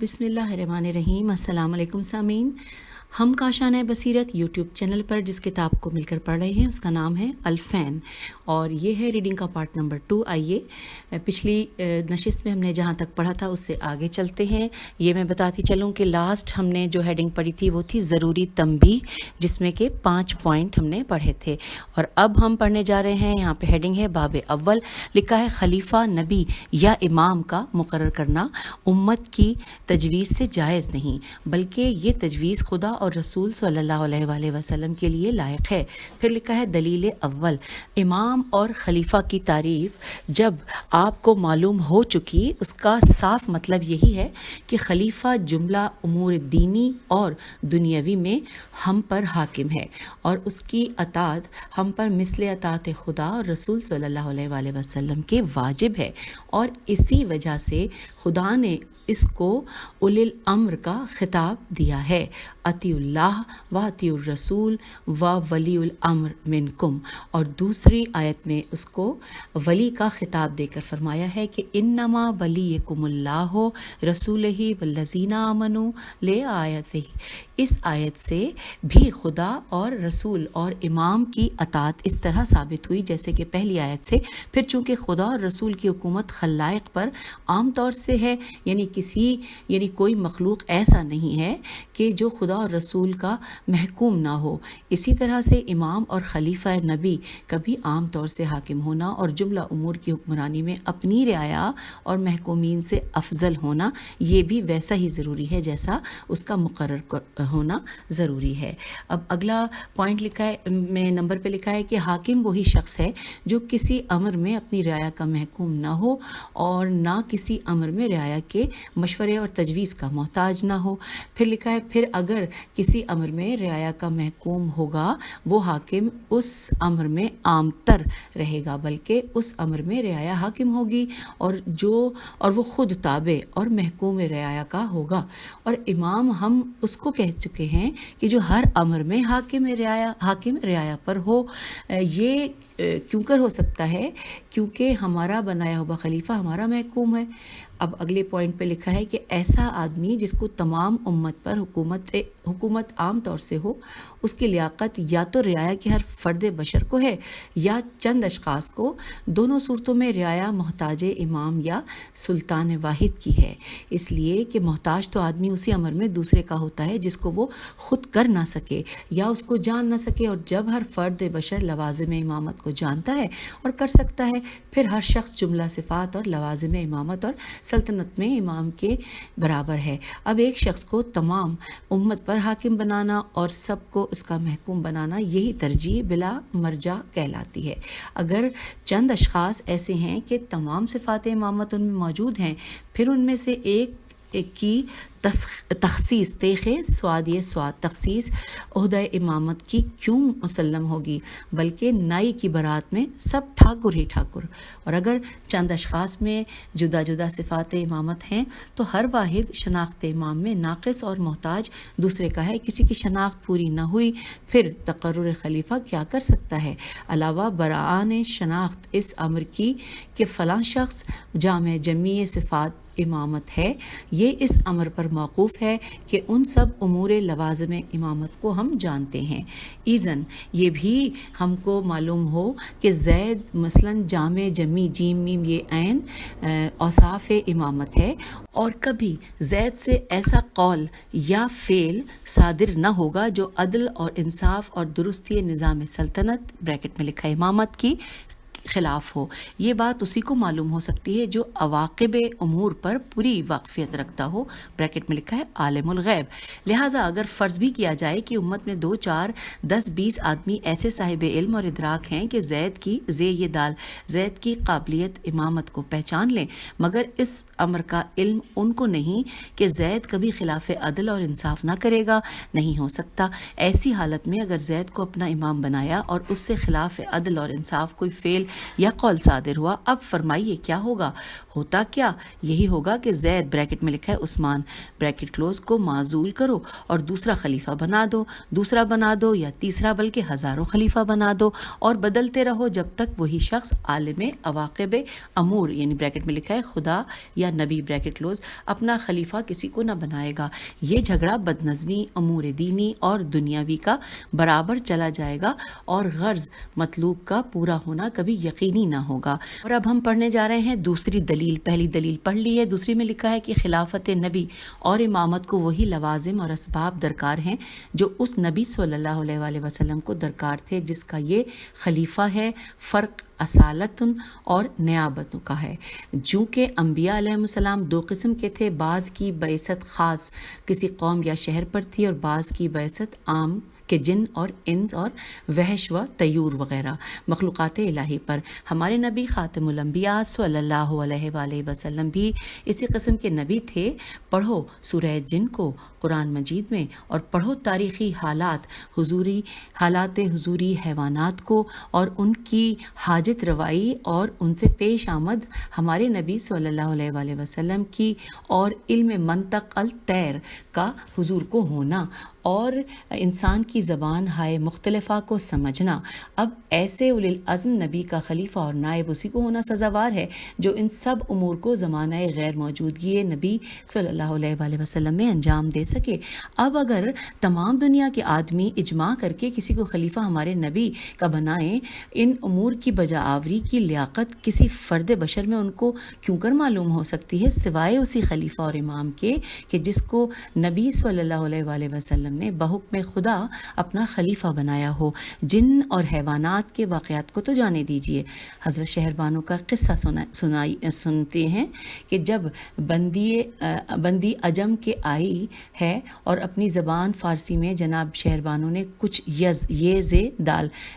بسم اللہ الرحمن الرحیم۔ السلام علیکم سامعین، ہم کاشانہ بصیرت یوٹیوب چینل پر جس کتاب کو مل کر پڑھ رہے ہیں اس کا نام ہے الفین، اور یہ ہے ریڈنگ کا پارٹ نمبر 2۔ آئیے پچھلی نشست میں ہم نے جہاں تک پڑھا تھا اس سے آگے چلتے ہیں۔ یہ میں بتاتی چلوں کہ لاسٹ ہم نے جو ہیڈنگ پڑھی تھی وہ تھی ضروری تنبیہ، جس میں کہ 5 پوائنٹ ہم نے پڑھے تھے، اور اب ہم پڑھنے جا رہے ہیں۔ یہاں پہ ہیڈنگ ہے باب اول، لکھا ہے خلیفہ، نبی یا امام کا مقرر کرنا امت کی تجویز سے جائز نہیں، بلکہ یہ تجویز خدا اور رسول صلی اللہ علیہ وآلہ وسلم کے لیے لائق ہے۔ پھر لکھا ہے دلیل اول، امام اور خلیفہ کی تعریف جب آپ کو معلوم ہو چکی، اس کا صاف مطلب یہی ہے کہ خلیفہ جملہ امور دینی اور دنیاوی میں ہم پر حاکم ہے، اور اس کی اطاعت ہم پر مثل اطاعت خدا اور رسول صلی اللہ علیہ وآلہ وسلم کے واجب ہے، اور اسی وجہ سے خدا نے اس کو اولی الامر کا خطاب دیا ہے، اطیعوا اللہ و اطیعوا الرسول و ولی الامر منکم، اور دوسری آیت میں اس کو ولی کا خطاب دے کر فرمایا ہے کہ انما ولیکم اللہ رسولہ والذین آمنوا لے آیتہ۔ اس آیت سے بھی خدا اور رسول اور امام کی اطاعت اس طرح ثابت ہوئی جیسے کہ پہلی آیت سے۔ پھر چونکہ خدا اور رسول کی حکومت خلائق پر عام طور سے ہے، یعنی کوئی مخلوق ایسا نہیں ہے کہ جو خدا اور رسول کا محکوم نہ ہو، اسی طرح سے امام اور خلیفہ نبی کبھی عام طور سے حاکم ہونا اور جملہ امور کی حکمرانی میں اپنی رعایا اور محکومین سے افضل ہونا، یہ بھی ویسا ہی ضروری ہے جیسا اس کا مقرر ہونا ضروری ہے۔ اب اگلا پوائنٹ لکھا ہے، میں نمبر پہ لکھا ہے کہ حاکم وہی شخص ہے جو کسی امر میں اپنی رعایا کا محکوم نہ ہو اور نہ کسی امر میں رعایا کے مشورے اور تجویز کا محتاج نہ ہو۔ پھر لکھا ہے پھر اگر کسی امر میں رعایا کا محکوم ہوگا، وہ حاکم اس امر میں عام تر رہے گا، بلکہ اس امر میں رعایا حاکم ہوگی اور وہ خود تابع اور محکوم رعایا کا ہوگا۔ اور امام ہم اس کو کہہ چکے ہیں کہ جو ہر امر میں حاکم رعایا پر ہو۔ یہ کیوں کر ہو سکتا ہے؟ کیونکہ ہمارا بنایا ہوا خلیفہ ہمارا محکوم ہے۔ اب اگلے پوائنٹ پہ لکھا ہے کہ ایسا آدمی جس کو تمام امت پر حکومت عام طور سے ہو، اس کی لیاقت یا تو رعایا کے ہر فرد بشر کو ہے یا چند اشخاص کو، دونوں صورتوں میں رعایا محتاج امام یا سلطان واحد کی ہے، اس لیے کہ محتاج تو آدمی اسی امر میں دوسرے کا ہوتا ہے جس کو وہ خود کر نہ سکے یا اس کو جان نہ سکے، اور جب ہر فرد بشر لوازم امامت کو جانتا ہے اور کر سکتا ہے، پھر ہر شخص جملہ صفات اور لوازم امامت اور سلطنت میں امام کے برابر ہے۔ اب ایک شخص کو تمام امت پر حاکم بنانا اور سب کو اس کا محکوم بنانا، یہی ترجیح بلا مرجع کہلاتی ہے۔ اگر چند اشخاص ایسے ہیں کہ تمام صفات امامت ان میں موجود ہیں، پھر ان میں سے ایک کی تخصیص تخصیص عہدہ امامت کی کیوں مسلم ہوگی، بلکہ نائی کی برات میں سب ٹھاکر ہی ٹھاکر۔ اور اگر چند اشخاص میں جدا جدا صفات امامت ہیں تو ہر واحد شناخت امام میں ناقص اور محتاج دوسرے کا ہے۔ کسی کی شناخت پوری نہ ہوئی، پھر تقرر خلیفہ کیا کر سکتا ہے؟ علاوہ برآن شناخت اس امر کی کہ فلاں شخص جامع جمیع صفات امامت ہے، یہ اس امر پر موقوف ہے کہ ان سب امور لوازم امامت کو ہم جانتے ہیں۔ ایذن یہ بھی ہم کو معلوم ہو کہ زید مثلا جامع جمی جیم میم یہ عین اوصاف امامت ہے، اور کبھی زید سے ایسا قول یا فعل صادر نہ ہوگا جو عدل اور انصاف اور درستی نظام سلطنت بریکٹ میں لکھا ہے امامت کی خلاف ہو۔ یہ بات اسی کو معلوم ہو سکتی ہے جو عواقب امور پر پوری واقفیت رکھتا ہو، بریکٹ میں لکھا ہے عالم الغیب۔ لہٰذا اگر فرض بھی کیا جائے کہ امت میں 2 4 10 20 آدمی ایسے صاحب علم اور ادراک ہیں کہ زید کی قابلیت امامت کو پہچان لیں، مگر اس امر کا علم ان کو نہیں کہ زید کبھی خلاف عدل اور انصاف نہ کرے گا، نہیں ہو سکتا۔ ایسی حالت میں اگر زید کو اپنا امام بنایا اور اس سے خلاف عدل اور انصاف کوئی فعل یا قول صادر ہوا. اب فرمائیے کیا ہوگا؟ ہوتا کیا؟ یہی ہوگا کہ زید بریکٹ میں لکھا ہے عثمان بریکٹ کلوز کو معزول کرو اور دوسرا خلیفہ بنا دو، دوسرا بنا دو یا تیسرا، بلکہ ہزاروں خلیفہ بنا دو اور بدلتے رہو جب تک وہی شخص عالم عواقب امور یعنی بریکٹ میں لکھا ہے خدا یا نبی بریکٹ کلوز اپنا خلیفہ کسی کو نہ بنائے گا. یہ جھگڑا بدنظمی امور دینی اور دنیاوی کا برابر چلا جائے گا اور غرض مطلوب کا پورا ہونا کبھی یقینی نہ ہوگا. اور اب ہم پڑھنے جا رہے ہیں دوسری دلیل. پہلی دلیل پڑھ لی ہے، دوسری میں لکھا ہے کہ خلافت نبی اور امامت کو وہی لوازم اور اسباب درکار ہیں جو اس نبی صلی اللہ علیہ وآلہ وسلم کو درکار تھے جس کا یہ خلیفہ ہے. فرق اصالت اور نیابت کا ہے. چونکہ انبیاء علیہ السلام دو قسم کے تھے، بعض کی بعثت خاص کسی قوم یا شہر پر تھی اور بعض کی بعثت عام کہ جن اور انس اور وحش و طیور وغیرہ مخلوقات الہی پر. ہمارے نبی خاتم الانبیاء صلی اللہ علیہ وآلہ وسلم بھی اسی قسم کے نبی تھے. پڑھو سورہ جن کو قرآن مجید میں اور پڑھو تاریخی حالات حضوری حیوانات کو اور ان کی حاجت روائی اور ان سے پیش آمد ہمارے نبی صلی اللہ علیہ وآلہ وسلم کی اور علم منطق الطیر کا حضور کو ہونا اور انسان کی زبان ہائے مختلفہ کو سمجھنا. اب ایسے اولی العزم نبی کا خلیفہ اور نائب اسی کو ہونا سزاوار ہے جو ان سب امور کو زمانہ غیر موجودگی نبی صلی اللہ علیہ وآلہ وسلم میں انجام دے سکے. اب اگر تمام دنیا کے آدمی اجماع کر کے کسی کو خلیفہ ہمارے نبی کا بنائیں، ان امور کی بجا آوری کی لیاقت کسی فرد بشر میں ان کو کیوں کر معلوم ہو سکتی ہے سوائے اسی خلیفہ اور امام کے کہ جس کو نبی صلی اللہ علیہ وآلہ وسلم نے بحکم خدا اپنا خلیفہ بنایا ہو. جن اور حیوانات کے واقعات کو تو جانے دیجیے. حضرت شہربانو کا قصہ سنتے ہیں کہ جب بندی عجم کے آئی ہے اور اپنی زبان فارسی میں جناب شہربانو نے کچھ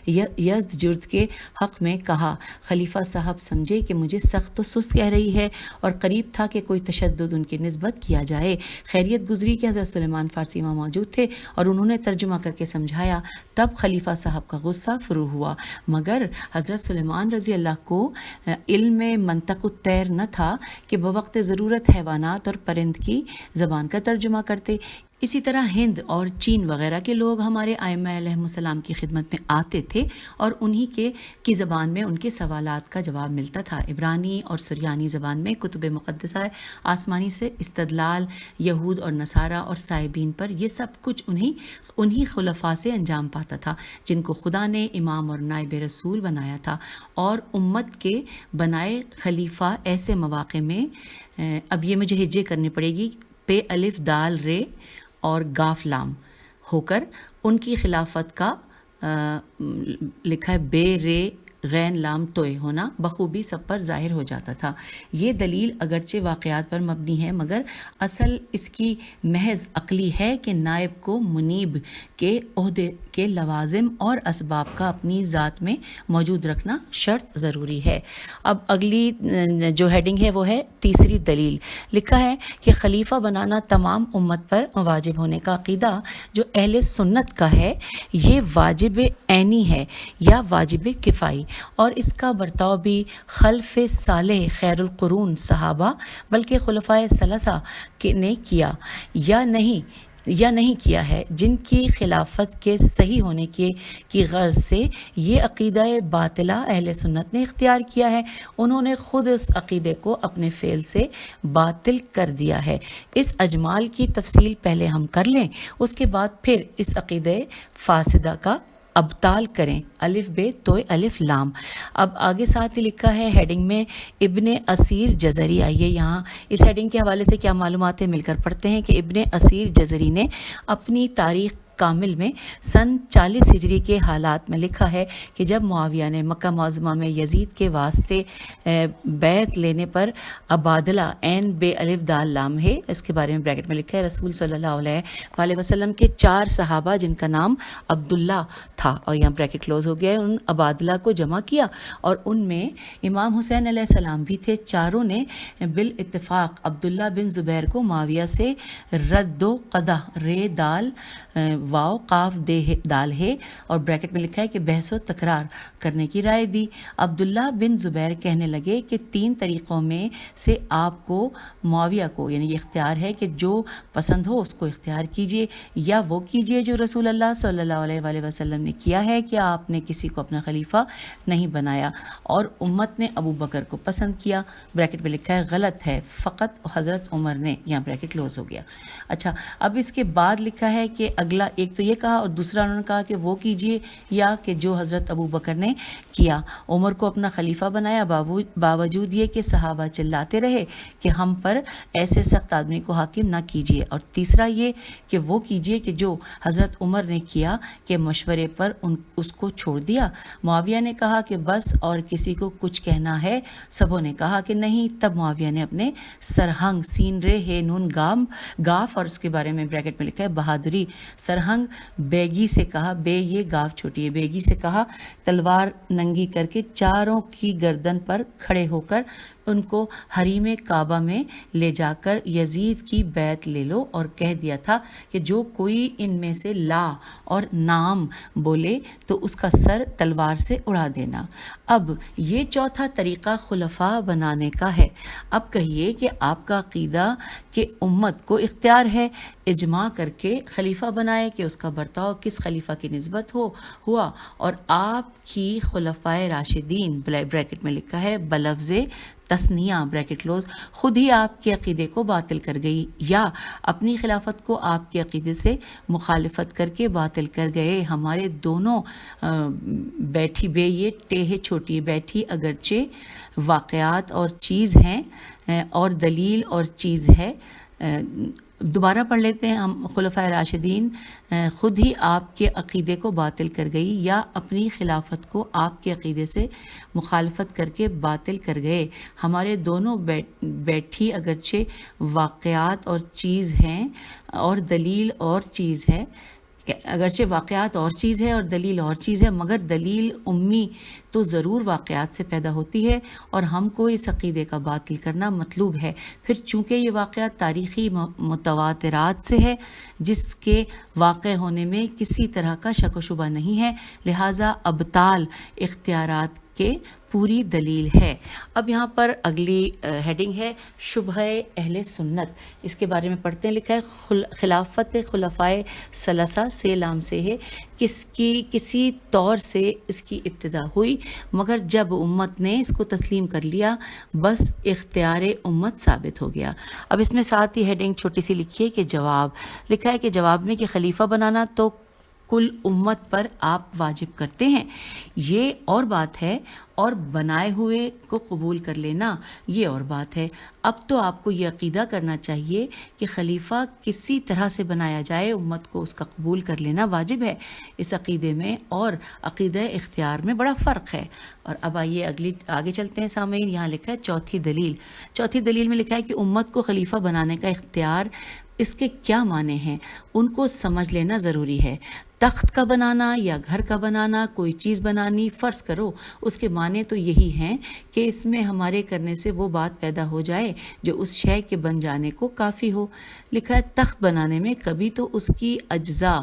یزد کے حق میں کہا. خلیفہ صاحب سمجھے کہ مجھے سخت و سست کہہ رہی ہے اور قریب تھا کہ کوئی تشدد ان کی نسبت کیا جائے. خیریت گزری کہ حضرت سلیمان فارسی وہاں موجود تھے اور انہوں نے ترجمہ کر کے سمجھایا. تب خلیفہ صاحب کا غصہ فرو ہوا، مگر حضرت سلیمان رضی اللہ کو علم منطق الطیر نہ تھا کہ بوقت ضرورت حیوانات اور پرند کی زبان کا ترجمہ کرتے. اسی طرح ہند اور چین وغیرہ کے لوگ ہمارے ائمہ علیہ السلام کی خدمت میں آتے تھے اور انہی کی زبان میں ان کے سوالات کا جواب ملتا تھا. عبرانی اور سریانی زبان میں کتب مقدسہ آسمانی سے استدلال یہود اور نصارہ اور سائبین پر یہ سب کچھ انہی خلفاء سے انجام پاتا تھا جن کو خدا نے امام اور نائب رسول بنایا تھا. اور امت کے بنائے خلیفہ ایسے مواقع میں اب یہ مجھے ہجے کرنی پڑے گی پہ الف دال رے اور گاف لام ہو کر ان کی خلافت کا لکھا ہے بے رے غین لام توئے ہونا بخوبی سب پر ظاہر ہو جاتا تھا. یہ دلیل اگرچہ واقعات پر مبنی ہے مگر اصل اس کی محض عقلی ہے کہ نائب کو منیب کے عہدے کے لوازم اور اسباب کا اپنی ذات میں موجود رکھنا شرط ضروری ہے. اب اگلی جو ہیڈنگ ہے وہ ہے تیسری دلیل. لکھا ہے کہ خلیفہ بنانا تمام امت پر واجب ہونے کا عقیدہ جو اہل سنت کا ہے یہ واجب عینی ہے یا واجب کفائی، اور اس کا برتاؤ بھی خلف صالح خیر القرون صحابہ بلکہ خلفائے ثلاثہ نے کیا یا نہیں کیا ہے، جن کی خلافت کے صحیح ہونے کی غرض سے یہ عقیدہ باطلہ اہل سنت نے اختیار کیا ہے. انہوں نے خود اس عقیدے کو اپنے فعل سے باطل کر دیا ہے. اس اجمال کی تفصیل پہلے ہم کر لیں، اس کے بعد پھر اس عقیدہ فاسدہ کا ابطال کریں. الف بے تو الف لام. اب آگے ساتھ ہی لکھا ہے ہیڈنگ میں ابن اسیر جزری. آئیے یہاں اس ہیڈنگ کے حوالے سے کیا معلومات ہیں مل کر پڑھتے ہیں کہ ابن اسیر جزری نے اپنی تاریخ کامل میں سن 40 ہجری کے حالات میں لکھا ہے کہ جب معاویہ نے مکہ معظمہ میں یزید کے واسطے بیعت لینے پر عبادلہ عین بے الف دال لام ہے، اس کے بارے میں بریکٹ میں لکھا ہے رسول صلی اللہ علیہ وآلہ وسلم کے 4 صحابہ جن کا نام عبداللہ تھا اور یہاں بریکٹ کلوز ہو گیا ہے، ان عبادلہ کو جمع کیا اور ان میں امام حسین علیہ السلام بھی تھے. چاروں نے بالاتفاق عبداللہ بن زبیر کو معاویہ سے رد و قدح رے دال واو قاف دال ہے اور بریکٹ میں لکھا ہے کہ بحث و تکرار کرنے کی رائے دی۔ عبداللہ بن زبیر کہنے لگے کہ 3 طریقوں میں سے آپ کو معاویہ کو یعنی یہ اختیار ہے کہ جو پسند ہو اس کو اختیار کیجئے، یا وہ کیجئے جو رسول اللہ صلی اللہ علیہ وآلہ وسلم نے کیا ہے کہ آپ نے کسی کو اپنا خلیفہ نہیں بنایا اور امت نے ابو بکر کو پسند کیا۔ بریکٹ میں لکھا ہے غلط ہے، فقط حضرت عمر نے، یہاں بریکٹ کلوز ہو گیا۔ اچھا، اب اس کے بعد لکھا ہے کہ اگلا ایک تو یہ کہا اور دوسرا انہوں نے کہا کہ وہ کیجئے یا کہ جو حضرت ابو بکر نے کیا۔ عمر کو اپنا خلیفہ بنایا باوجود یہ کہ صحابہ چلاتے رہے کہ ہم پر ایسے سخت آدمی کو حاکم نہ کیجیے، اور تیسرا یہ کہ وہ کیجیے کہ جو حضرت عمر نے کیا کہ مشورے پر اس کو چھوڑ دیا۔ معاویہ نے کہا کہ بس اور کسی کو کچھ کہنا ہے؟ سبوں نے کہا کہ نہیں۔ تب معاویہ نے اپنے سرہنگ سین رے ہے نون گاف اور اس کے بارے میں بریکٹ میں لکھا ہے بہادری سرہنگ بیگی سے کہا، بے یہ گاف چھوٹی ہے، بیگی سے کہا تلوار ننگی کر کے چاروں کی گردن پر کھڑے ہو کر ان کو حریم کعبہ میں لے جا کر یزید کی بیعت لے لو، اور کہہ دیا تھا کہ جو کوئی ان میں سے لا اور نام بولے تو اس کا سر تلوار سے اڑا دینا۔ اب یہ چوتھا طریقہ خلفاء بنانے کا ہے۔ اب کہیے کہ آپ کا عقیدہ کہ امت کو اختیار ہے اجماع کر کے خلیفہ بنائے کہ اس کا برتاؤ کس خلیفہ کی نسبت ہوا، اور آپ کی خلفائے راشدین بریکٹ میں لکھا ہے بلفظ تثنیہ بریکٹ کلوز خود ہی آپ کے عقیدے کو باطل کر گئی، یا اپنی خلافت کو آپ کے عقیدے سے مخالفت کر کے باطل کر گئے۔ ہمارے دونوں بیٹھی بے یہ ٹہ چھوٹی بیٹھی اگرچہ واقعات اور چیز ہیں اور دلیل اور چیز ہے۔ دوبارہ پڑھ لیتے ہیں ہم۔ خلفائے راشدین خود ہی آپ کے عقیدے کو باطل کر گئی یا اپنی خلافت کو آپ کے عقیدے سے مخالفت کر کے باطل کر گئے۔ ہمارے دونوں بیٹھی اگرچہ واقعات اور چیز ہیں اور دلیل اور چیز ہے، اگرچہ واقعات اور چیز ہے اور دلیل اور چیز ہے، مگر دلیل امی تو ضرور واقعات سے پیدا ہوتی ہے، اور ہم کو اس عقیدے کا باطل کرنا مطلوب ہے۔ پھر چونکہ یہ واقعات تاریخی متواترات سے ہے جس کے واقع ہونے میں کسی طرح کا شک و شبہ نہیں ہے، لہٰذا ابطال اختیارات کے پوری دلیل ہے۔ اب یہاں پر اگلی ہیڈنگ ہے شبہ اہل سنت، اس کے بارے میں پڑھتے ہیں۔ لکھا ہے خلافت خلفائے ثلاثہ سے لام سے ہے، کسی طور سے اس کی ابتدا ہوئی، مگر جب امت نے اس کو تسلیم کر لیا بس اختیار امت ثابت ہو گیا۔ اب اس میں ساتھ ہی ہیڈنگ چھوٹی سی لکھی ہے کہ جواب، لکھا ہے کہ جواب میں کہ خلیفہ بنانا تو کل امت پر آپ واجب کرتے ہیں، یہ اور بات ہے، اور بنائے ہوئے کو قبول کر لینا یہ اور بات ہے۔ اب تو آپ کو یہ عقیدہ کرنا چاہیے کہ خلیفہ کسی طرح سے بنایا جائے امت کو اس کا قبول کر لینا واجب ہے۔ اس عقیدے میں اور عقیدہ اختیار میں بڑا فرق ہے۔ اور اب آئیے آگے چلتے ہیں سامعین۔ یہاں لکھا ہے چوتھی دلیل۔ چوتھی دلیل میں لکھا ہے کہ امت کو خلیفہ بنانے کا اختیار، اس کے کیا معنی ہیں ان کو سمجھ لینا ضروری ہے۔ تخت کا بنانا یا گھر کا بنانا، کوئی چیز بنانی، فرض کرو اس کے معنی تو یہی ہیں کہ اس میں ہمارے کرنے سے وہ بات پیدا ہو جائے جو اس شے کے بن جانے کو کافی ہو۔ لکھا ہے تخت بنانے میں کبھی تو اس کی اجزاء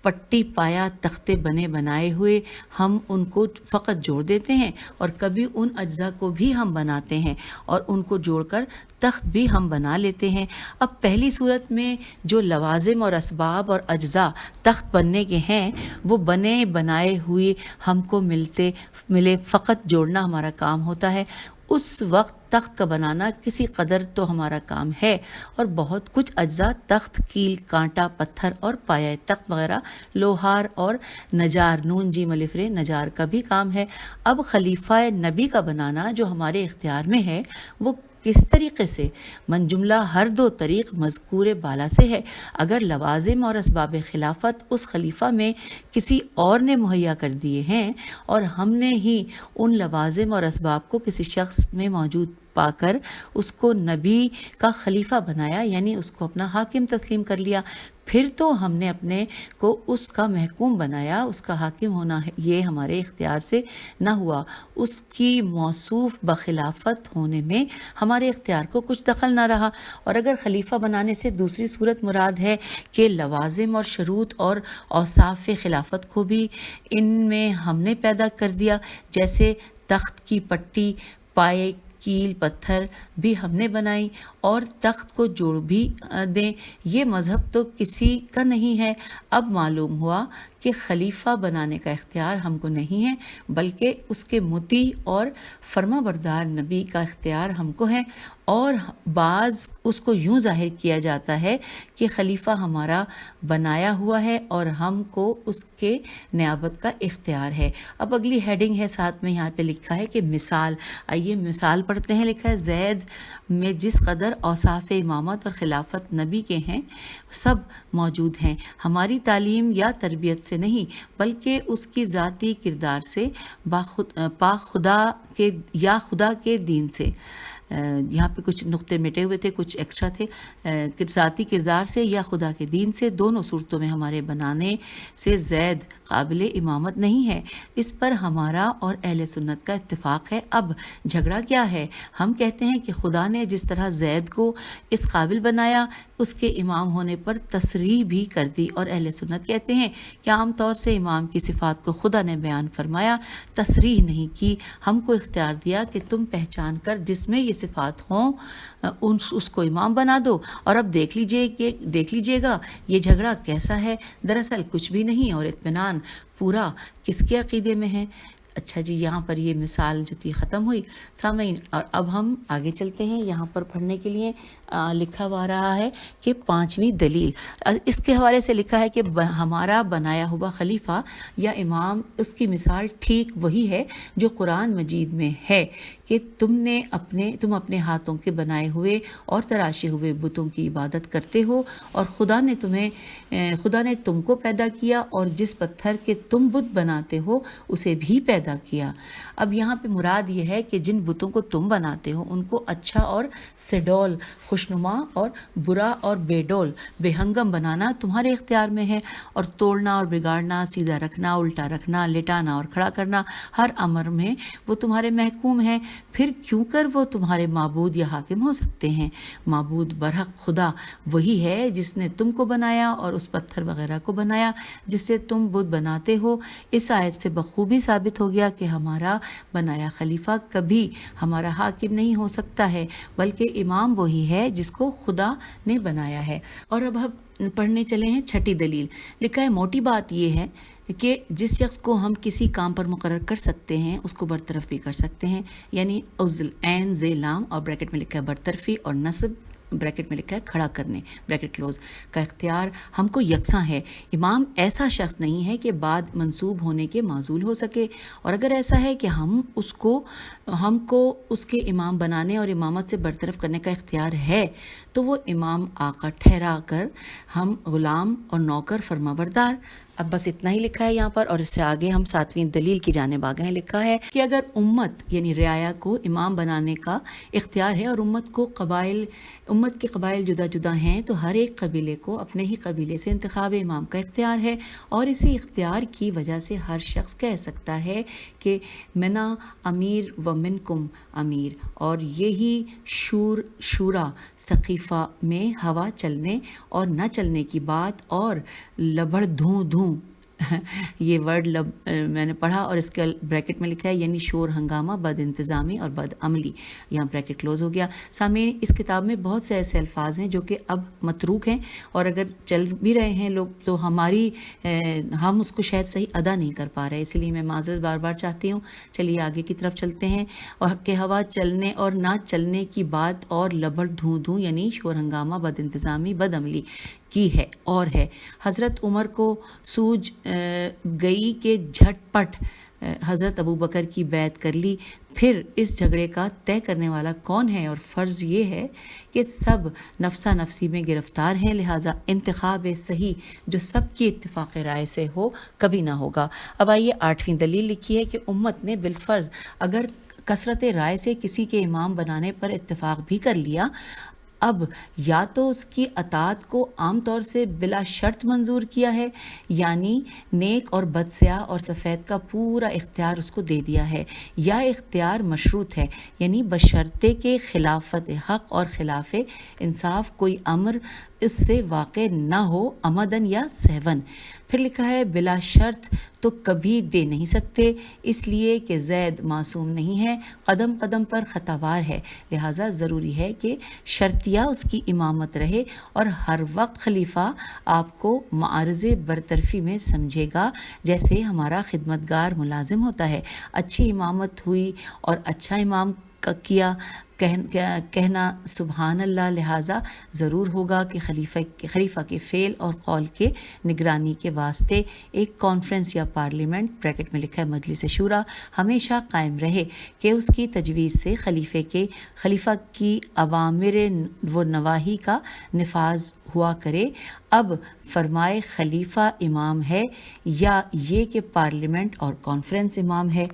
پٹی پایا تختے بنائے ہوئے ہم ان کو فقط جوڑ دیتے ہیں، اور کبھی ان اجزاء کو بھی ہم بناتے ہیں اور ان کو جوڑ کر تخت بھی ہم بنا لیتے ہیں۔ اب پہلی صورت میں جو لوازم اور اسباب اور اجزاء تخت بننے کے ہیں وہ بنائے ہوئے ہم کو ملے، فقط جوڑنا ہمارا کام ہوتا ہے۔ اس وقت تخت کا بنانا کسی قدر تو ہمارا کام ہے، اور بہت کچھ اجزاء تخت، کیل، کانٹا، پتھر اور پایہ تخت وغیرہ، لوہار اور نجار، نون جیم الف رے نجار کا بھی کام ہے۔ اب خلیفہ نبی کا بنانا جو ہمارے اختیار میں ہے وہ کس طریقے سے؟ من جملہ ہر دو طریق مذکور بالا سے ہے۔ اگر لوازم اور اسباب خلافت اس خلیفہ میں کسی اور نے مہیا کر دیے ہیں اور ہم نے ہی ان لوازم اور اسباب کو کسی شخص میں موجود پا کر اس کو نبی کا خلیفہ بنایا، یعنی اس کو اپنا حاکم تسلیم کر لیا، پھر تو ہم نے اپنے کو اس کا محکوم بنایا، اس کا حاکم ہونا یہ ہمارے اختیار سے نہ ہوا، اس کی موصوف بخلافت ہونے میں ہمارے اختیار کو کچھ دخل نہ رہا۔ اور اگر خلیفہ بنانے سے دوسری صورت مراد ہے کہ لوازم اور شروط اور اوصاف خلافت کو بھی ان میں ہم نے پیدا کر دیا، جیسے تخت کی پٹی، پائے کیل پتھر بھی ہم نے بنائی اور تخت کو جوڑ بھی دیں، یہ مذہب تو کسی کا نہیں ہے۔ اب معلوم ہوا کہ خلیفہ بنانے کا اختیار ہم کو نہیں ہے، بلکہ اس کے مطیع اور فرما بردار نبی کا اختیار ہم کو ہے۔ اور بعض اس کو یوں ظاہر کیا جاتا ہے کہ خلیفہ ہمارا بنایا ہوا ہے اور ہم کو اس کے نیابت کا اختیار ہے۔ اب اگلی ہیڈنگ ہے، ساتھ میں یہاں پہ لکھا ہے کہ مثال، آئیے مثال پڑھتے ہیں۔ لکھا ہے زید میں جس قدر اوصاف امامت اور خلافت نبی کے ہیں سب موجود ہیں، ہماری تعلیم یا تربیت سے نہیں بلکہ اس کی ذاتی کردار سے، پاک خدا کے یا خدا کے دین سے۔ یہاں پہ کچھ نقطے مٹے ہوئے تھے، کچھ ایکسٹرا تھے۔ ذاتی کردار سے یا خدا کے دین سے، دونوں صورتوں میں ہمارے بنانے سے زید قابل امامت نہیں ہے۔ اس پر ہمارا اور اہل سنت کا اتفاق ہے۔ اب جھگڑا کیا ہے؟ ہم کہتے ہیں کہ خدا نے جس طرح زید کو اس قابل بنایا، اس کے امام ہونے پر تصریح بھی کر دی، اور اہل سنت کہتے ہیں کہ عام طور سے امام کی صفات کو خدا نے بیان فرمایا، تصریح نہیں کی، ہم کو اختیار دیا کہ تم پہچان کر جس میں یہ صفات ہوں اس کو امام بنا دو۔ اور اب دیکھ لیجئے گا یہ جھگڑا کیسا ہے، دراصل کچھ بھی نہیں، اور اطمینان پورا کس کے عقیدے میں ہے۔ اچھا جی، یہاں پر یہ مثال جو تھی ختم ہوئی سامعین، اور اب ہم آگے چلتے ہیں۔ یہاں پر پڑھنے کے لیے لکھا ہوا رہا ہے کہ 5ویں دلیل، اس کے حوالے سے لکھا ہے کہ ہمارا بنایا ہوا خلیفہ یا امام، اس کی مثال ٹھیک وہی ہے جو قرآن مجید میں ہے کہ تم اپنے ہاتھوں کے بنائے ہوئے اور تراشے ہوئے بتوں کی عبادت کرتے ہو، اور خدا نے تم کو پیدا کیا اور جس پتھر کے تم بت بناتے ہو اسے بھی پیدا کیا۔ اب یہاں پہ مراد یہ ہے کہ جن بتوں کو تم بناتے ہو ان کو اچھا اور سڈول، خوشنما، اور برا اور بے ڈول، بے ہنگم بنانا تمہارے اختیار میں ہے، اور توڑنا اور بگاڑنا، سیدھا رکھنا، الٹا رکھنا، لٹانا اور کھڑا کرنا، ہر امر میں وہ تمہارے محکوم ہیں۔ پھر کیوں کر وہ تمہارے معبود یا حاکم ہو سکتے ہیں؟ معبود برحق خدا وہی ہے جس نے تم کو بنایا اور اس پتھر وغیرہ کو بنایا جس سے تم بت بناتے ہو۔ اس آیت سے بخوبی ثابت ہو گیا کہ ہمارا بنایا خلیفہ کبھی ہمارا حاکم نہیں ہو سکتا ہے، بلکہ امام وہی ہے جس کو خدا نے بنایا ہے۔ اور اب ہم پڑھنے چلے ہیں 6ٹھی دلیل۔ لکھا ہے موٹی بات یہ ہے کہ جس شخص کو ہم کسی کام پر مقرر کر سکتے ہیں اس کو برطرف بھی کر سکتے ہیں، یعنی عزل، عین، ز، لام، اور بریکٹ میں لکھا ہے برطرفی، اور نصب، بریکٹ میں لکھا ہے کھڑا کرنے، بریکٹ کلوز، کا اختیار ہم کو یکساں ہے۔ امام ایسا شخص نہیں ہے کہ بعد منصوب ہونے کے معزول ہو سکے، اور اگر ایسا ہے کہ ہم کو اس کے امام بنانے اور امامت سے برطرف کرنے کا اختیار ہے تو وہ امام آقا ٹھہرا کر ہم غلام اور نوکر فرما بردار۔ اب بس اتنا ہی لکھا ہے یہاں پر، اور اس سے آگے ہم 7ویں دلیل کی جانب آگے ہیں۔ لکھا ہے کہ اگر امت یعنی رعایا کو امام بنانے کا اختیار ہے اور امت کے قبائل جدا جدا ہیں تو ہر ایک قبیلے کو اپنے ہی قبیلے سے انتخاب امام کا اختیار ہے، اور اسی اختیار کی وجہ سے ہر شخص کہہ سکتا ہے کہ منا امیر و منکم امیر، اور یہی شورا سقیفہ میں ہوا چلنے اور نہ چلنے کی بات، اور لبڑ دھوں یہ ورڈ میں نے پڑھا، اور اس کے بریکٹ میں لکھا ہے یعنی شور ہنگامہ، بد انتظامی اور بد عملی، یہاں بریکٹ کلوز ہو گیا۔ سامعین، اس کتاب میں بہت سے ایسے الفاظ ہیں جو کہ اب متروک ہیں، اور اگر چل بھی رہے ہیں لوگ تو ہم اس کو شاید صحیح ادا نہیں کر پا رہے، اسی لیے میں معذرت بار بار چاہتی ہوں۔ چلیے آگے کی طرف چلتے ہیں۔ اور کہ ہوا چلنے اور نہ چلنے کی بات، اور لبڑ دھوں یعنی شور ہنگامہ، بد انتظامی، بد عملی کی ہے اور ہے۔ حضرت عمر کو سوج گئی کہ جھٹ پٹ حضرت ابوبکر کی بیعت کر لی۔ پھر اس جھگڑے کا طے کرنے والا کون ہے؟ اور فرض یہ ہے کہ سب نفسا نفسی میں گرفتار ہیں، لہٰذا انتخاب صحیح جو سب کی اتفاق رائے سے ہو کبھی نہ ہوگا۔ اب آئیے 8ویں دلیل لکھی ہے کہ امت نے بالفرض اگر کثرت رائے سے کسی کے امام بنانے پر اتفاق بھی کر لیا، اب یا تو اس کی اطاعت کو عام طور سے بلا شرط منظور کیا ہے، یعنی نیک اور بد سیاہ اور سفید کا پورا اختیار اس کو دے دیا ہے، یا اختیار مشروط ہے، یعنی بشرطے کے خلافت حق اور خلاف انصاف کوئی امر اس سے واقع نہ ہو عمدن یا سہون۔ پھر لکھا ہے بلا شرط تو کبھی دے نہیں سکتے، اس لیے کہ زید معصوم نہیں ہے، قدم قدم پر خطاوار ہے، لہٰذا ضروری ہے کہ شرطیہ اس کی امامت رہے اور ہر وقت خلیفہ آپ کو معارض برطرفی میں سمجھے گا، جیسے ہمارا خدمتگار ملازم ہوتا ہے۔ اچھی امامت ہوئی اور اچھا امام کیا کہنا سبحان اللہ، لہٰذا ضرور ہوگا کہ خلیفہ کے فعل اور قول کے نگرانی کے واسطے ایک کانفرنس یا پارلیمنٹ بریکٹ میں لکھا ہے مجلس شورا ہمیشہ قائم رہے کہ اس کی تجویز سے خلیفہ کی اوامر و نواہی کا نفاذ ہوا کرے۔ اب فرمائے خلیفہ امام ہے یا یہ کہ پارلیمنٹ اور کانفرنس امام ہے؟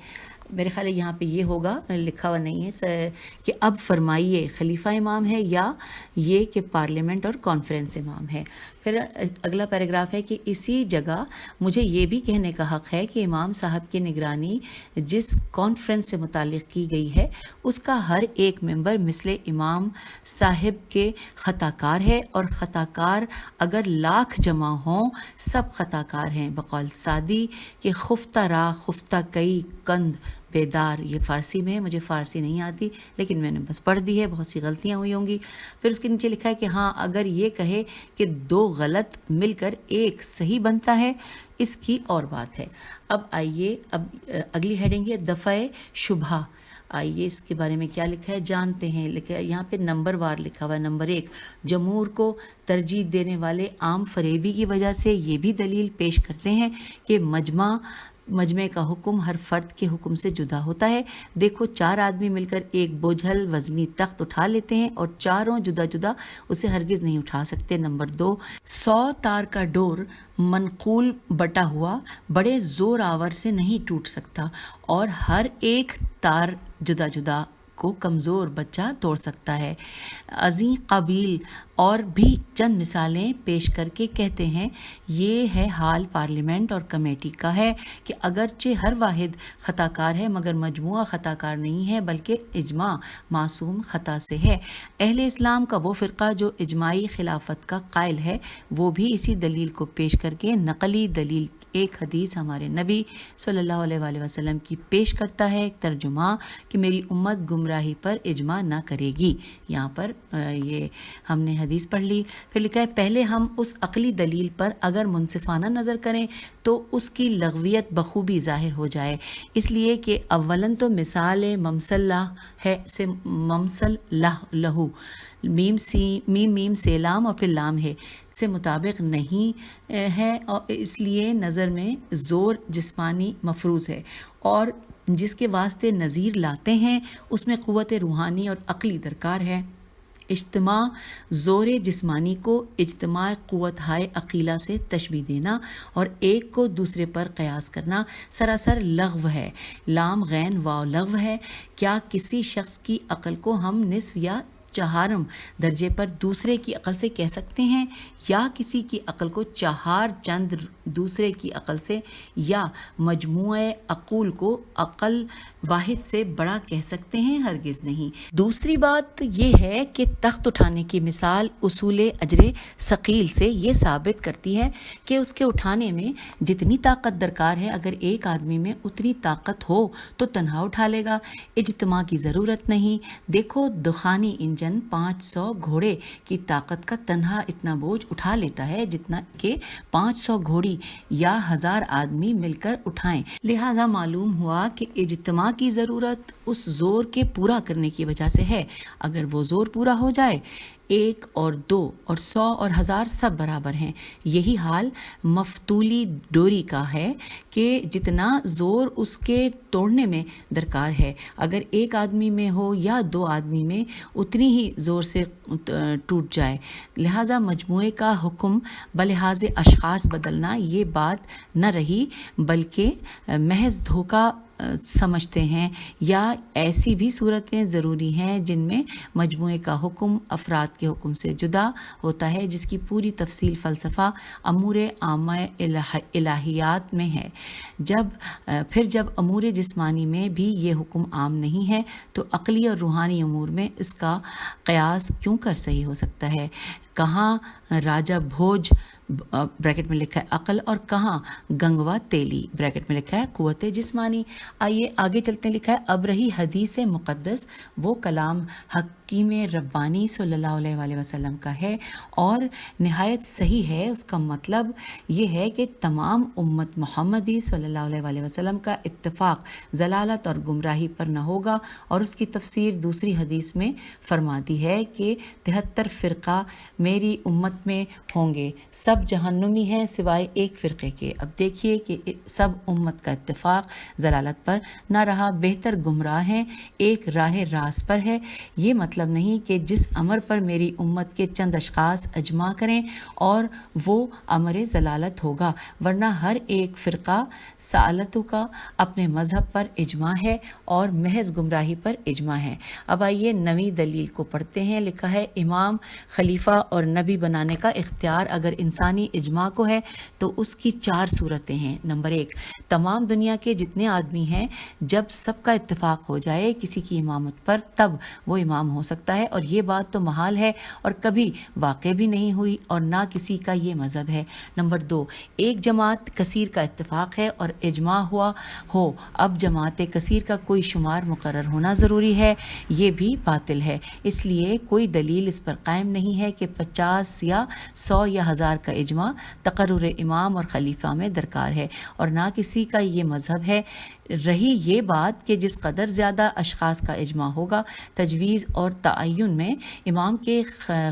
میرے خیال ہے یہاں پہ یہ ہوگا، لکھا ہوا نہیں ہے کہ اب فرمائیے خلیفہ امام ہے یا یہ کہ پارلیمنٹ اور کانفرنس امام ہے۔ پھر اگلا پیراگراف ہے کہ اسی جگہ مجھے یہ بھی کہنے کا حق ہے کہ امام صاحب کی نگرانی جس کانفرنس سے متعلق کی گئی ہے اس کا ہر ایک ممبر مثل امام صاحب کے خطا کار ہے، اور خطا کار اگر لاکھ جمع ہوں سب خطا کار ہیں، بقول سعدی کہ خفتہ راہ خفتہ کئی کند بیدار۔ یہ فارسی میں ہے، مجھے فارسی نہیں آتی لیکن میں نے بس پڑھ دی ہے، بہت سی غلطیاں ہوئی ہوں گی۔ پھر اس کے نیچے لکھا ہے کہ ہاں اگر یہ کہے کہ دو غلط مل کر ایک صحیح بنتا ہے اس کی اور بات ہے۔ اب آئیے اب اگلی ہیڈنگ ہے دفع شبہ۔ آئیے اس کے بارے میں کیا لکھا ہے جانتے ہیں۔ لکھا ہے یہاں پہ نمبر وار لکھا ہوا ہے۔ نمبر 1، جمہور کو ترجیح دینے والے عام فریبی کی وجہ سے یہ بھی دلیل پیش کرتے ہیں کہ مجمع کا حکم ہر فرد کے حکم سے جدا ہوتا ہے۔ دیکھو 4 آدمی مل کر ایک بوجھل وزنی تخت اٹھا لیتے ہیں اور چاروں جدا جدا اسے ہرگز نہیں اٹھا سکتے۔ نمبر 2، 100 تار کا ڈور منقول بٹا ہوا بڑے زور آور سے نہیں ٹوٹ سکتا، اور ہر ایک تار جدا جدا کو کمزور بچہ توڑ سکتا ہے۔ عظیم قابیل اور بھی چند مثالیں پیش کر کے کہتے ہیں یہ ہے حال پارلیمنٹ اور کمیٹی کا ہے کہ اگرچہ ہر واحد خطا کار ہے مگر مجموعہ خطا کار نہیں ہے بلکہ اجماع معصوم خطا سے ہے۔ اہل اسلام کا وہ فرقہ جو اجماعی خلافت کا قائل ہے وہ بھی اسی دلیل کو پیش کر کے نقلی دلیل ایک حدیث ہمارے نبی صلی اللہ علیہ وآلہ وسلم کی پیش کرتا ہے، ایک ترجمہ کہ میری امت گمراہی پر اجماع نہ کرے گی۔ یہاں پر یہ ہم نے حدیث پڑھ لی۔ پھر لکھا ہے پہلے ہم اس عقلی دلیل پر اگر منصفانہ نظر کریں تو اس کی لغویت بخوبی ظاہر ہو جائے، اس لیے کہ اولاً تو مثال ممثل ہے سے ممثل لہو میم سے لام اور پھر لام ہے سے مطابق نہیں ہے، اور اس لیے نظر میں زور جسمانی مفروض ہے، اور جس کے واسطے نظیر لاتے ہیں اس میں قوت روحانی اور عقلی درکار ہے۔ اجتماع زور جسمانی کو اجتماع قوت ہائے عقیلہ سے تشبیہ دینا اور ایک کو دوسرے پر قیاس کرنا سراسر لغو ہے۔ لام غین واو لغو ہے۔ کیا کسی شخص کی عقل کو ہم نصف یا چہارم درجے پر دوسرے کی عقل سے کہہ سکتے ہیں، یا کسی کی عقل کو چہار چند دوسرے کی عقل سے، یا مجموعہ عقول کو عقل واحد سے بڑا کہہ سکتے ہیں؟ ہرگز نہیں۔ دوسری بات یہ ہے کہ تخت اٹھانے کی مثال اصول اجر ثقیل سے یہ ثابت کرتی ہے کہ اس کے اٹھانے میں جتنی طاقت درکار ہے اگر ایک آدمی میں اتنی طاقت ہو تو تنہا اٹھا لے گا، اجتماع کی ضرورت نہیں۔ دیکھو دخانی انجن 500 گھوڑے کی طاقت کا تنہا اتنا بوجھ اٹھا لیتا ہے جتنا کہ 500 گھوڑی یا 1000 آدمی مل کر اٹھائیں۔ لہذا معلوم ہوا کہ اجتماع کی ضرورت اس زور کے پورا کرنے کی وجہ سے ہے۔ اگر وہ زور پورا ہو جائے 1 اور 2 اور 100 اور 1000 سب برابر ہیں۔ یہی حال مفتولی ڈوری کا ہے کہ جتنا زور اس کے توڑنے میں درکار ہے اگر ایک آدمی میں ہو یا 2 آدمی میں اتنی ہی زور سے ٹوٹ جائے۔ لہذا مجموعے کا حکم بلحاظ اشخاص بدلنا یہ بات نہ رہی بلکہ محض دھوکہ سمجھتے ہیں، یا ایسی بھی صورتیں ضروری ہیں جن میں مجموعے کا حکم افراد کے حکم سے جدا ہوتا ہے، جس کی پوری تفصیل فلسفہ امور عامہ الہیات میں ہے۔ جب امور جسمانی میں بھی یہ حکم عام نہیں ہے تو عقلی اور روحانی امور میں اس کا قیاس کیوں کر صحیح ہو سکتا ہے؟ کہاں راجہ بھوج بریکٹ میں لکھا ہے عقل، اور کہاں گنگوا تیلی بریکٹ میں لکھا ہے قوت جسمانی۔ آئیے آگے چلتے ہیں، لکھا ہے اب رہی حدیث مقدس، وہ کلام حکیم ربانی صلی اللہ علیہ وآلہ وسلم کا ہے اور نہایت صحیح ہے۔ اس کا مطلب یہ ہے کہ تمام امت محمدی صلی اللہ علیہ وآلہ وسلم کا اتفاق ضلالت اور گمراہی پر نہ ہوگا، اور اس کی تفسیر دوسری حدیث میں فرما دی ہے کہ 73 فرقہ میری امت میں ہوں گے، سب جہنمی ہیں سوائے ایک فرقے کے۔ اب دیکھیے کہ سب امت کا اتفاق ضلالت پر نہ رہا، بہتر گمراہ ہیں، ایک راہ راست پر ہے۔ یہ مطلب نہیں کہ جس امر پر میری امت کے چند اشخاص اجماع کریں اور وہ امر ضلالت ہوگا، ورنہ ہر ایک فرقہ سالتوں کا اپنے مذہب پر اجماع ہے اور محض گمراہی پر اجماع ہے۔ اب آئیے نویں دلیل کو پڑھتے ہیں، لکھا ہے امام، خلیفہ اور نبی بنانے کا اختیار اگر انسانی اجماع کو ہے تو اس کی 4 صورتیں ہیں۔ نمبر 1، تمام دنیا کے جتنے آدمی ہیں جب سب کا اتفاق ہو جائے کسی کی امامت پر تب وہ امام ہو سکتا ہے، اور یہ بات تو محال ہے اور کبھی واقع بھی نہیں ہوئی اور نہ کسی کا یہ مذہب ہے۔ نمبر 2، ایک جماعت کثیر کا اتفاق ہے اور اجماع ہوا ہو، اب جماعت کثیر کا کوئی شمار مقرر ہونا ضروری ہے، یہ بھی باطل ہے۔ اس لیے کوئی دلیل اس پر قائم نہیں ہے کہ 50 یا 100 یا 1000 کا اجماع تقرر امام اور خلیفہ میں درکار ہے، اور نہ کسی کا یہ مذہب ہے۔ رہی یہ بات کہ جس قدر زیادہ اشخاص کا اجماع ہوگا تجویز اور تعین میں امام کے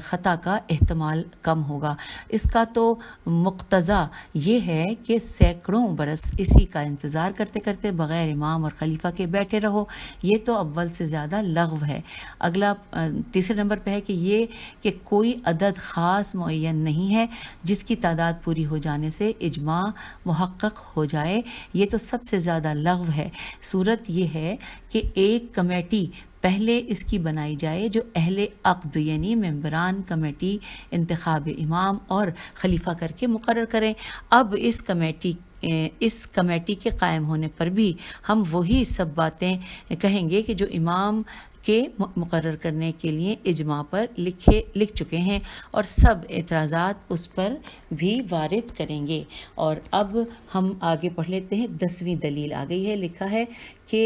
خطا کا احتمال کم ہوگا، اس کا تو مقتضا یہ ہے کہ سینکڑوں برس اسی کا انتظار کرتے کرتے بغیر امام اور خلیفہ کے بیٹھے رہو، یہ تو اول سے زیادہ لغو ہے۔ اگلا تیسرے نمبر پہ ہے کہ یہ کہ کوئی عدد خاص معین نہیں ہے جس کی تعداد پوری ہو جانے سے اجماع محقق ہو جائے، یہ تو سب سے زیادہ لغو ہے۔ صورت یہ ہے کہ ایک کمیٹی پہلے اس کی بنائی جائے جو اہل عقد یعنی ممبران کمیٹی انتخاب امام اور خلیفہ کر کے مقرر کریں۔ اب اس کمیٹی کے قائم ہونے پر بھی ہم وہی سب باتیں کہیں گے کہ جو امام کے مقرر کرنے کے لیے اجماع پر لکھ چکے ہیں، اور سب اعتراضات اس پر بھی وارد کریں گے۔ اور اب ہم آگے پڑھ لیتے ہیں، 10ویں دلیل آ گئی ہے، لکھا ہے کہ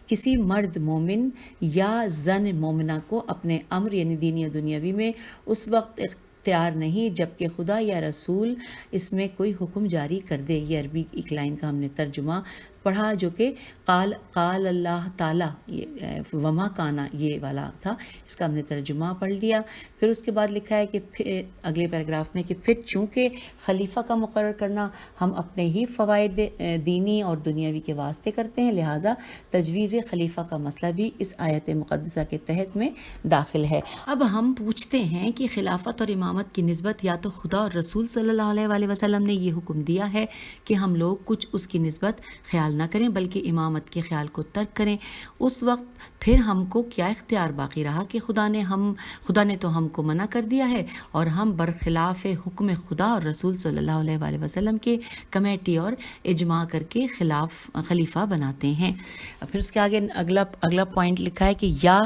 کسی مرد مومن یا زن مومنہ کو اپنے امر یعنی دینی و دنیاوی میں اس وقت اختیار نہیں جبکہ خدا یا رسول اس میں کوئی حکم جاری کر دے۔ یہ عربی ایک لائن کا ہم نے ترجمہ پڑھا جو کہ قال اللہ تعالیٰ وما کانا یہ والا تھا، اس کا ہم نے ترجمہ پڑھ لیا۔ پھر اس کے بعد لکھا ہے کہ پھر اگلے پیراگراف میں کہ پھر چونکہ خلیفہ کا مقرر کرنا ہم اپنے ہی فوائد دینی اور دنیاوی کے واسطے کرتے ہیں، لہٰذا تجویز خلیفہ کا مسئلہ بھی اس آیت مقدسہ کے تحت میں داخل ہے۔ اب ہم پوچھتے ہیں کہ خلافت اور امامت کی نسبت یا تو خدا اور رسول صلی اللہ علیہ وآلہ وسلم نے یہ حکم دیا ہے کہ ہم لوگ کچھ اس کی نسبت خیال نہ کریں بلکہ امامت کے خیال کو ترک کریں، اس وقت پھر ہم کو کیا اختیار باقی رہا کہ خدا نے تو ہم کو منع کر دیا ہے اور ہم برخلاف حکم خدا اور رسول صلی اللہ علیہ وآلہ وسلم کے کمیٹی اور اجماع کر کے خلیفہ بناتے ہیں۔ پھر اس کے آگے اگلا پوائنٹ لکھا ہے کہ یا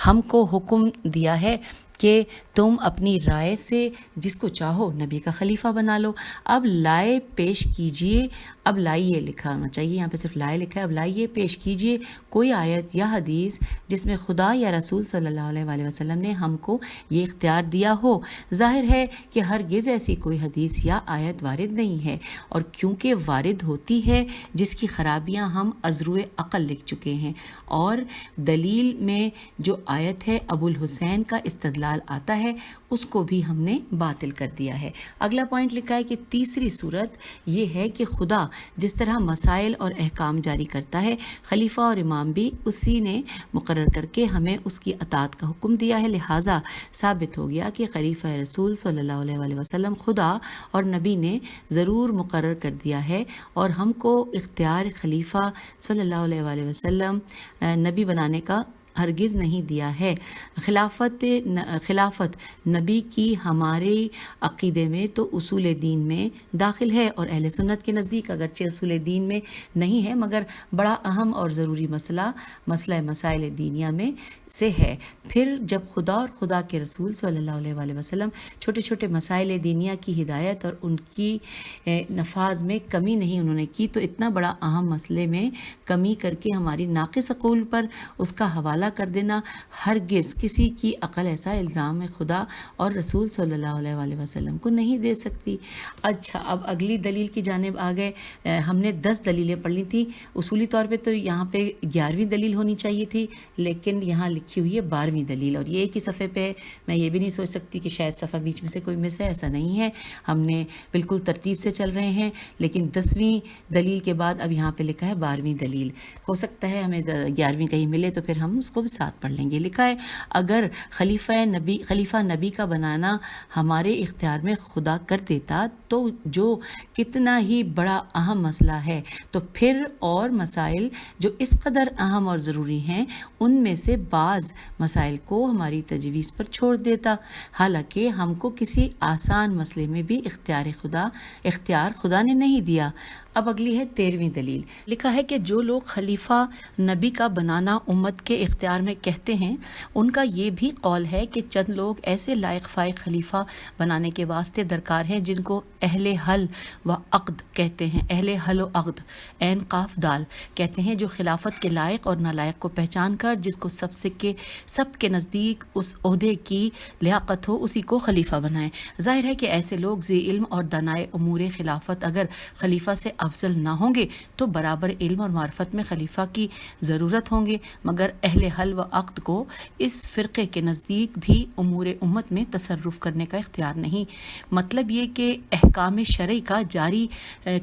ہم کو حکم دیا ہے کہ تم اپنی رائے سے جس کو چاہو نبی کا خلیفہ بنا لو۔ اب لائے پیش کیجئے، اب لائیے لکھا ہونا چاہیے، یہاں پہ صرف لائے لکھا ہے، اب لائیے پیش کیجئے کوئی آیت یا حدیث جس میں خدا یا رسول صلی اللہ علیہ وآلہ وسلم نے ہم کو یہ اختیار دیا ہو۔ ظاہر ہے کہ ہرگز ایسی کوئی حدیث یا آیت وارد نہیں ہے، اور کیونکہ وارد ہوتی ہے جس کی خرابیاں ہم ازرو عقل لکھ چکے ہیں، اور دلیل میں جو آیت ہے ابو الحسین کا استدلال خیال آتا ہے اس کو بھی ہم نے باطل کر دیا ہے۔ اگلا پوائنٹ لکھا ہے کہ تیسری صورت یہ ہے کہ خدا جس طرح مسائل اور احکام جاری کرتا ہے، خلیفہ اور امام بھی اسی نے مقرر کر کے ہمیں اس کی اطاعت کا حکم دیا ہے، لہٰذا ثابت ہو گیا کہ خلیفہ رسول صلی اللہ علیہ وآلہ وسلم خدا اور نبی نے ضرور مقرر کر دیا ہے، اور ہم کو اختیار خلیفہ صلی اللہ علیہ وآلہ وسلم نبی بنانے کا ہرگز نہیں دیا ہے۔ خلافت نبی کی ہمارے عقیدے میں تو اصول دین میں داخل ہے، اور اہل سنت کے نزدیک اگرچہ اصول دین میں نہیں ہے مگر بڑا اہم اور ضروری مسئلہ مسائل دینیہ میں سے ہے۔ پھر جب خدا اور خدا کے رسول صلی اللہ علیہ وآلہ وسلم چھوٹے چھوٹے مسائل دینیہ کی ہدایت اور ان کی نفاذ میں کمی نہیں انہوں نے کی، تو اتنا بڑا اہم مسئلے میں کمی کر کے ہماری ناقص عقول پر اس کا حوالہ کر دینا ہرگز کسی کی عقل ایسا الزام خدا اور رسول صلی اللہ علیہ وآلہ وسلم کو نہیں دے سکتی۔ اچھا، اب اگلی دلیل کی جانب آ گئے۔ ہم نے 10 دلیلیں پڑھ لی تھیں، اصولی طور پہ تو یہاں پہ 11ویں دلیل ہونی چاہیے تھی، لیکن یہاں لکھی ہوئی ہے 12ویں دلیل، اور یہ ایک ہی صفحے پہ میں یہ بھی نہیں سوچ سکتی کہ شاید صفحہ بیچ میں سے کوئی مس ہے، ایسا نہیں ہے، ہم نے بالکل ترتیب سے چل رہے ہیں، لیکن 10ویں دلیل کے بعد اب یہاں پہ لکھا ہے 12ویں دلیل۔ ہو سکتا ہے ہمیں 11ویں کہیں ملے تو پھر ہم اس کو بھی ساتھ پڑھ لیں گے۔ لکھا ہے اگر خلیفہ نبی کا بنانا ہمارے اختیار میں خدا کر دیتا تو جو کتنا ہی بڑا اہم مسئلہ ہے، تو پھر اور مسائل جو اس قدر اہم اور ضروری ہیں ان میں سے بعض مسائل کو ہماری تجویز پر چھوڑ دیتا، حالانکہ ہم کو کسی آسان مسئلے میں بھی اختیار خدا نے نہیں دیا۔ اب اگلی ہے 13ویں دلیل۔ لکھا ہے کہ جو لوگ خلیفہ نبی کا بنانا امت کے اختیار میں کہتے ہیں، ان کا یہ بھی قول ہے کہ چند لوگ ایسے لائق فائق خلیفہ بنانے کے واسطے درکار ہیں جن کو اہل حل و عقد کہتے ہیں، اہل حل و عقد عین قاف دال کہتے ہیں، جو خلافت کے لائق اور نالائق کو پہچان کر جس کو سب کے نزدیک اس عہدے کی لیاقت ہو اسی کو خلیفہ بنائیں۔ ظاہر ہے کہ ایسے لوگ ذی علم اور دانائے امور خلافت اگر خلیفہ سے افضل نہ ہوں گے تو برابر علم اور معرفت میں خلیفہ کی ضرورت ہوں گے، مگر اہل حل و عقد کو اس فرقے کے نزدیک بھی امور امت میں تصرف کرنے کا اختیار نہیں۔ مطلب یہ کہ احکام شرعی کا جاری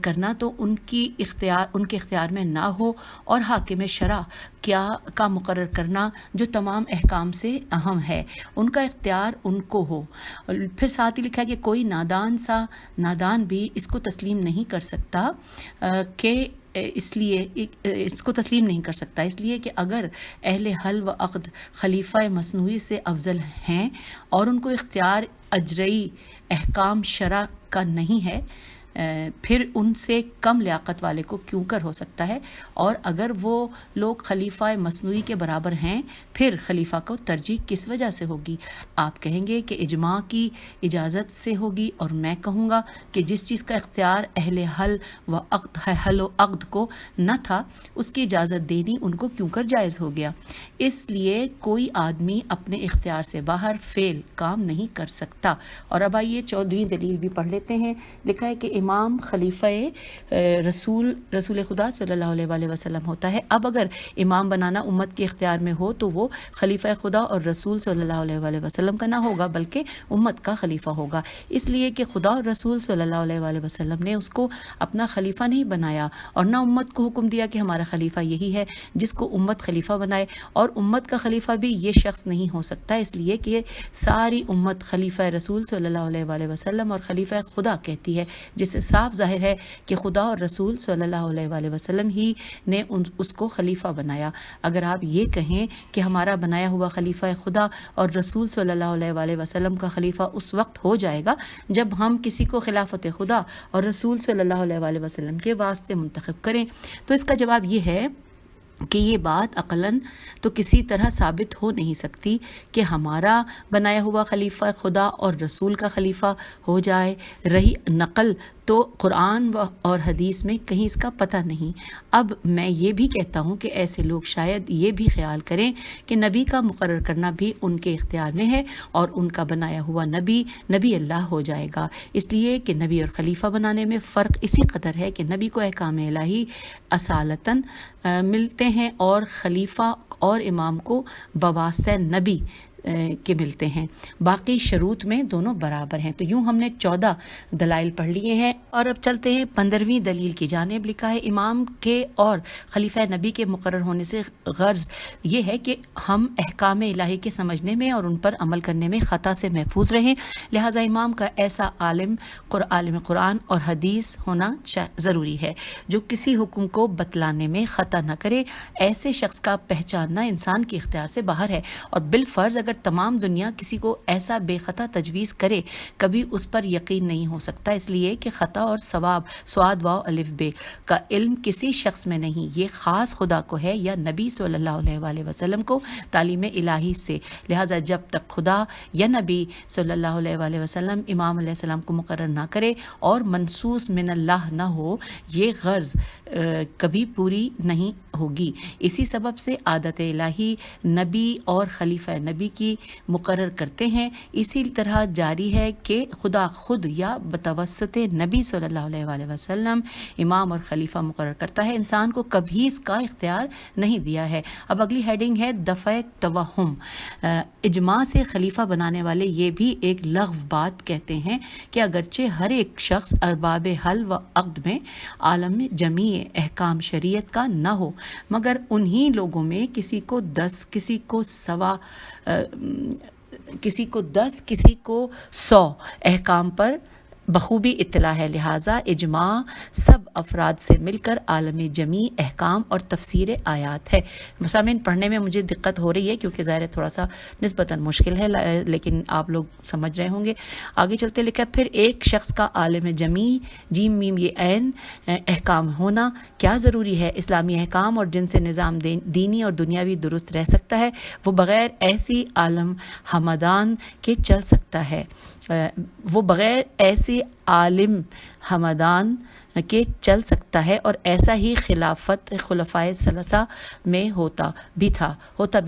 کرنا تو ان کے اختیار میں نہ ہو، اور حاکم شرع کا مقرر کرنا جو تمام احکام سے اہم ہے ان کا اختیار ان کو ہو۔ پھر ساتھ ہی لکھا ہے کہ کوئی نادان بھی اس کو تسلیم نہیں کر سکتا اس لیے کہ اگر اہل حل و عقد خلیفہ مصنوعی سے افضل ہیں اور ان کو اختیار اجرئی احکام شرع کا نہیں ہے، پھر ان سے کم لیاقت والے کو کیوں کر ہو سکتا ہے؟ اور اگر وہ لوگ خلیفہ مصنوعی کے برابر ہیں پھر خلیفہ کو ترجیح کس وجہ سے ہوگی؟ آپ کہیں گے کہ اجماع کی اجازت سے ہوگی، اور میں کہوں گا کہ جس چیز کا اختیار اہل حل و عقد کو نہ تھا اس کی اجازت دینی ان کو کیوں کر جائز ہو گیا؟ اس لیے کوئی آدمی اپنے اختیار سے باہر فعل کام نہیں کر سکتا۔ اور اب آئیے 14ویں دلیل بھی پڑھ لیتے ہیں۔ لکھا ہے کہ امام خلیفہ رسول خدا صلی اللہ علیہ وآلہ وسلم ہوتا ہے۔ اب اگر امام بنانا امت کے اختیار میں ہو تو وہ خلیفہ خدا اور رسول صلی اللہ علیہ وآلہ وسلم کا نہ ہوگا بلکہ امت کا خلیفہ ہوگا، اس لیے کہ خدا اور رسول صلی اللہ علیہ وآلہ وسلم نے اس کو اپنا خلیفہ نہیں بنایا، اور نہ امت کو حکم دیا کہ ہمارا خلیفہ یہی ہے جس کو امت خلیفہ بنائے، اور امت کا خلیفہ بھی یہ شخص نہیں ہو سکتا، اس لیے کہ ساری امت خلیفہ رسول صلی اللہ علیہ وآلہ وسلم اور خلیفہ خدا کہتی ہے، جس سے صاف ظاہر ہے کہ خدا اور رسول صلی اللہ علیہ وآلہ وسلم ہی نے اس کو خلیفہ بنایا۔ اگر آپ یہ کہیں کہ ہمارا بنایا ہوا خلیفہ خدا اور رسول صلی اللہ علیہ وآلہ وسلم کا خلیفہ اس وقت ہو جائے گا جب ہم کسی کو خلافت خدا اور رسول صلی اللہ علیہ وآلہ وسلم کے واسطے منتخب کریں، تو اس کا جواب یہ ہے کہ یہ بات عقلاً تو کسی طرح ثابت ہو نہیں سکتی کہ ہمارا بنایا ہوا خلیفہ خدا اور رسول کا خلیفہ ہو جائے۔ رہی نقل تو قرآن اور حدیث میں کہیں اس کا پتہ نہیں۔ اب میں یہ بھی کہتا ہوں کہ ایسے لوگ شاید یہ بھی خیال کریں کہ نبی کا مقرر کرنا بھی ان کے اختیار میں ہے اور ان کا بنایا ہوا نبی اللہ ہو جائے گا، اس لیے کہ نبی اور خلیفہ بنانے میں فرق اسی قدر ہے کہ نبی کو احکام الہی اصالتاً ملتے ہیں اور خلیفہ اور امام کو بواسطہ نبی کے ملتے ہیں، باقی شروط میں دونوں برابر ہیں۔ تو یوں ہم نے 14 دلائل پڑھ لیے ہیں، اور اب چلتے ہیں 15ویں دلیل کی جانب۔ لکھا ہے امام کے اور خلیفہ نبی کے مقرر ہونے سے غرض یہ ہے کہ ہم احکام الہی کے سمجھنے میں اور ان پر عمل کرنے میں خطا سے محفوظ رہیں، لہٰذا امام کا ایسا عالم قرآن اور حدیث ہونا ضروری ہے جو کسی حکم کو بتلانے میں خطا نہ کرے۔ ایسے شخص کا پہچاننا انسان کے اختیار سے باہر ہے، اور بالفرض اگر تمام دنیا کسی کو ایسا بے خطا تجویز کرے کبھی اس پر یقین نہیں ہو سکتا، اس لیے کہ خطا اور ثواب سواد واو الف بے کا علم کسی شخص میں نہیں، یہ خاص خدا کو ہے یا نبی صلی اللہ علیہ وآلہ وسلم کو تعلیم الہی سے، لہٰذا جب تک خدا یا نبی صلی اللہ علیہ وآلہ وسلم امام علیہ السلام کو مقرر نہ کرے اور منصوص من اللہ نہ ہو، یہ غرض کبھی پوری نہیں ہوگی۔ اسی سبب سے عادت الہی نبی اور خلیفہ نبی کی مقرر کرتے ہیں، اسی طرح جاری ہے کہ خدا خود یا بتوسط نبی صلی اللہ علیہ وآلہ وسلم امام اور خلیفہ مقرر کرتا ہے، انسان کو کبھی اس کا اختیار نہیں دیا ہے۔ اب اگلی ہیڈنگ ہے دفع توہم۔ اجماع سے خلیفہ بنانے والے یہ بھی ایک لغو بات کہتے ہیں کہ اگرچہ ہر ایک شخص ارباب حل و عقد میں عالم جمیع احکام شریعت کا نہ ہو، مگر انہی لوگوں میں کسی کو 10 کسی کو 100 احکام پر بخوبی اطلاع ہے، لہٰذا اجماع سب افراد سے مل کر عالم جمیع احکام اور تفسیر آیات ہے۔ مسامعین پڑھنے میں مجھے دقت ہو رہی ہے کیونکہ ظاہر ہے تھوڑا سا نسبتاً مشکل ہے، لیکن آپ لوگ سمجھ رہے ہوں گے۔ آگے چلتے لکھا پھر ایک شخص کا عالم جمیع جیم میم یہ عین احکام ہونا کیا ضروری ہے؟ اسلامی احکام اور جن سے نظام دینی اور دنیاوی درست رہ سکتا ہے وہ بغیر ایسی عالم ہمدان کے چل سکتا ہے، اور ایسا ہی خلافت خلفائے ثلاثہ میں ہوتا بھی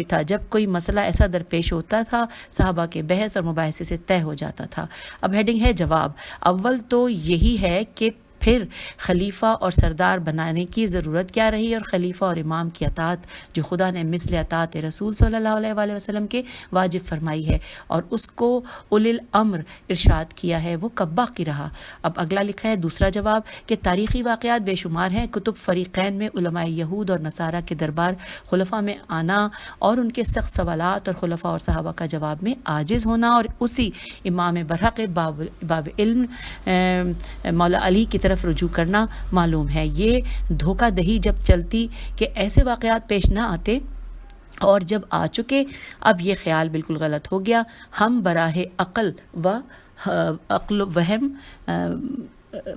تھا جب کوئی مسئلہ ایسا درپیش ہوتا تھا صحابہ کے بحث اور مباحثے سے طے ہو جاتا تھا۔ اب ہیڈنگ ہے جواب۔ اول تو یہی ہے کہ پھر خلیفہ اور سردار بنانے کی ضرورت کیا رہی، اور خلیفہ اور امام کی اطاعت جو خدا نے مثل اطاعت رسول صلی اللہ علیہ وآلہ وسلم کے واجب فرمائی ہے اور اس کو اولی الامر ارشاد کیا ہے، وہ کب باقی رہا؟ اب اگلا لکھا ہے دوسرا جواب کہ تاریخی واقعات بے شمار ہیں، کتب فریقین میں علماء یہود اور نصارہ کے دربار خلفاء میں آنا اور ان کے سخت سوالات اور خلفاء اور صحابہ کا جواب میں عاجز ہونا، اور اسی امام برحق باب علم مولا علی کی طرف رجوع کرنا معلوم ہے۔ یہ دھوکہ دہی جب چلتی کہ ایسے واقعات پیش نہ آتے اور جب آ چکے، اب یہ خیال بالکل غلط ہو گیا۔ ہم براہ عقل و وہم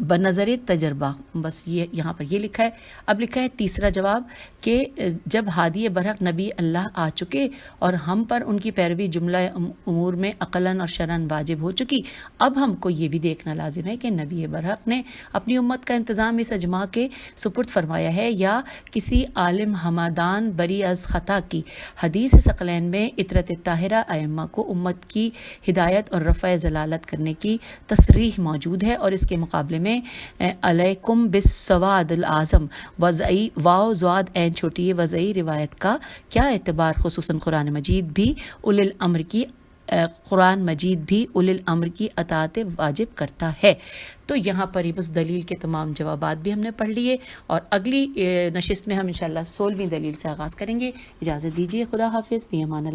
بنظر تجربہ، بس یہ یہاں پر یہ لکھا ہے۔ اب لکھا ہے تیسرا جواب کہ جب ہادی برحق نبی اللہ آ چکے اور ہم پر ان کی پیروی جملہ امور میں عقلاً اور شرعاً واجب ہو چکی، اب ہم کو یہ بھی دیکھنا لازم ہے کہ نبی برحق نے اپنی امت کا انتظام اس اجماع کے سپرد فرمایا ہے یا کسی عالم ہمادان بری از خطا کی۔ حدیث ثقلین میں اطرت طاہرہ ائمہ کو امت کی ہدایت اور رفع ضلالت کرنے کی تصریح موجود ہے، اور اس کے مقابلے میں علیکم بالسواد العظم وضعی واو زواد عین چھوٹی وضعی روایت کا کیا اعتبار، خصوصاً قرآن مجید بھی اولی الامر کی اطاعت واجب کرتا ہے۔ تو یہاں پر ہی بس دلیل کے تمام جوابات بھی ہم نے پڑھ لیے، اور اگلی نشست میں ہم انشاءاللہ 16ویں دلیل سے آغاز کریں گے۔ اجازت دیجیے، خدا حافظ، فی امان اللہ۔